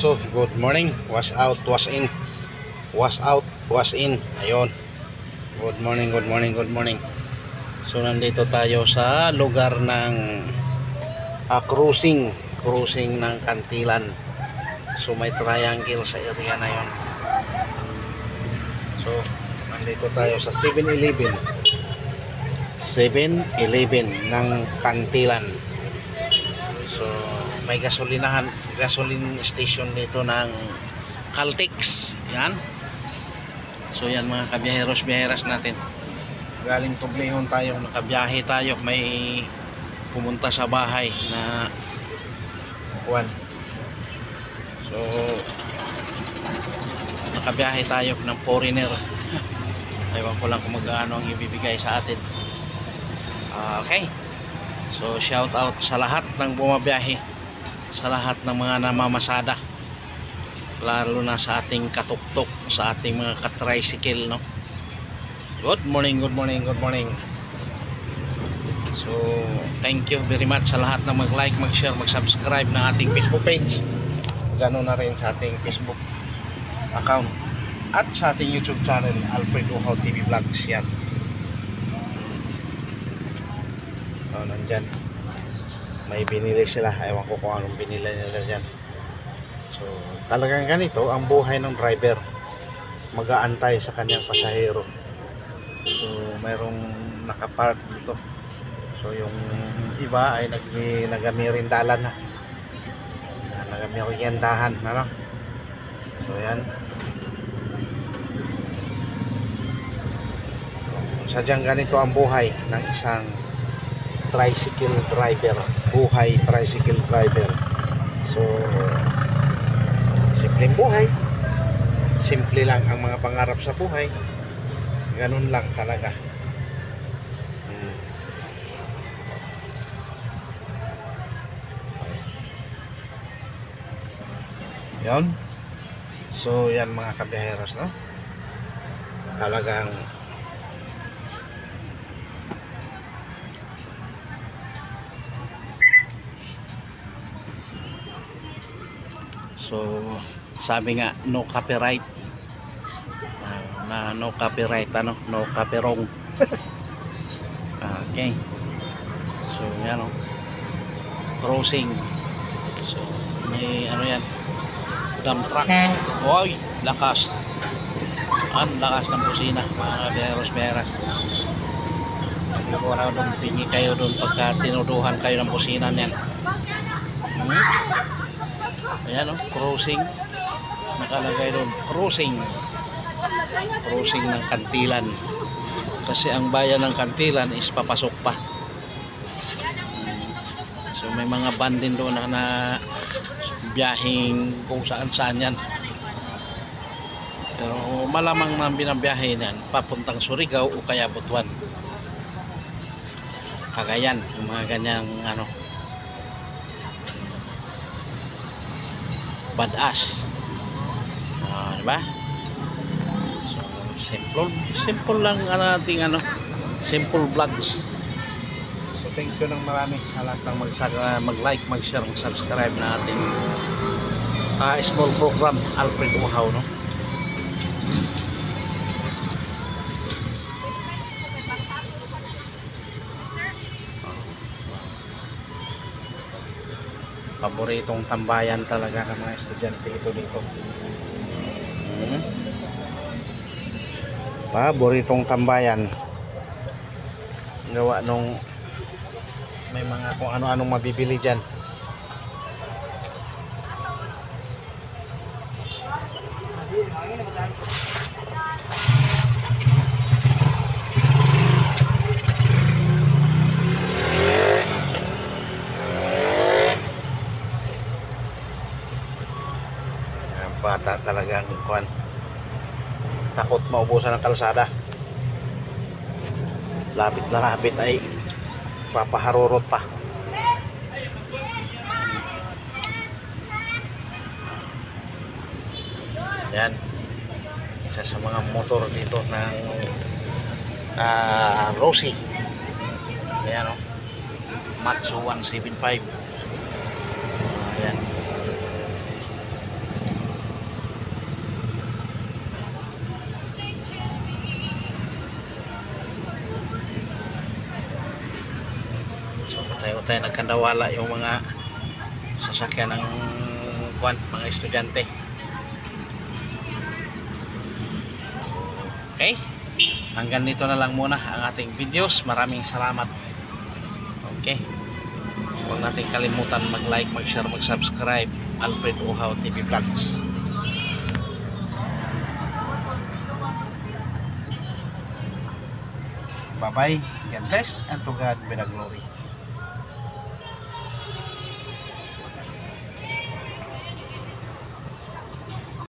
So, good morning. Wash out, wash in. Wash out, wash in. Ayun. Good morning, good morning, good morning. So, nandito tayo sa lugar ng cruising ng Kantilan. So, may triangle sa area na yon. So, nandito tayo sa 7-Eleven. 7-Eleven ng Kantilan. So, may gasolin station dito ng Caltex. Yan. So yan mga kabiyaheros-biyaheras natin. Galing Tublehon tayo, nakabiyahe tayo, may pumunta sa bahay na kuwan. So nakabiyahe tayo ng foreigner. Ewan ko lang kung magkano ang ibibigay sa atin. Okay. So shout out sa lahat ng bumabiyahe, sa lahat ng mga namamasada, lalo na sa ating katuktok, sa ating mga katricycle, no? Good morning, good morning, good morning. So thank you very much sa lahat na mag-like, mag-share, mag-subscribe ng ating Facebook page, ganoon na rin sa ating Facebook account at sa ating YouTube channel, Alfred Uhaw TV Vlogs. Yan. Nandyan may binili sila, ewan ko kung anong binili nila dyan. So talagang ganito ang buhay ng driver, mag-aantay sa kanyang pasahero. So mayroong nakapark dito, so yung iba ay nagamirindalan na, nagamerindahan, ano? So yan, sadyang ganito ang buhay ng isang tricycle driver, buhay tricycle driver. So simpleng buhay, simple lang ang mga pangarap sa buhay, ganun lang talaga. Yan. So yan mga kabiyaheros, no? Talagang so sabi nga no copyright, no copyright, ano, no copyrong. Okay. So yan, no? Crossing. So may ano yan, dump truck. Oy, lakas. Ang lakas ng busina mga beros-beras. Hindi ko na doon, pingi kayo doon pagka tinuduhan kayo ng busina niyan. Ayan, no? Crossing. Nakalagay doon, crossing ng Kantilan, kasi ang bayan ng Kantilan is papasok pa. So may mga van din doon na biyaheng kung saan yan, pero malamang na binabiyahe niyan papuntang Surigao o kaya Butuan, Cagayan, yung mga ganyang ano, badass. Diba? So simple lang ang ating ano, simple vlogs. So thank you ng marami sa lahat ng mag-like, mag-share, mag-subscribe na ating small program, Alfred Uhaw, no? Paboritong tambayan talaga ng mga estudyante ito dito. Paboritong tambayan, gawa nung may mga kung ano-anong mabibili dyan. Bata talagang kuan, takot maubusan ng kalsada. Lapit na lapit ay papaharurot pa. Yan, isa sa mga motor dito ng Rosie. Ayan, o, Matsu 175. Ayan. tayo nagkandawala yung mga sasakyan ng mga estudyante. Okay, hanggang dito na lang muna ang ating videos. Maraming salamat. Okay, huwag natin kalimutan mag-like, mag-share, mag-subscribe. Alfred Uhaw TV Vlogs. Bye bye. God bless and to God be the glory.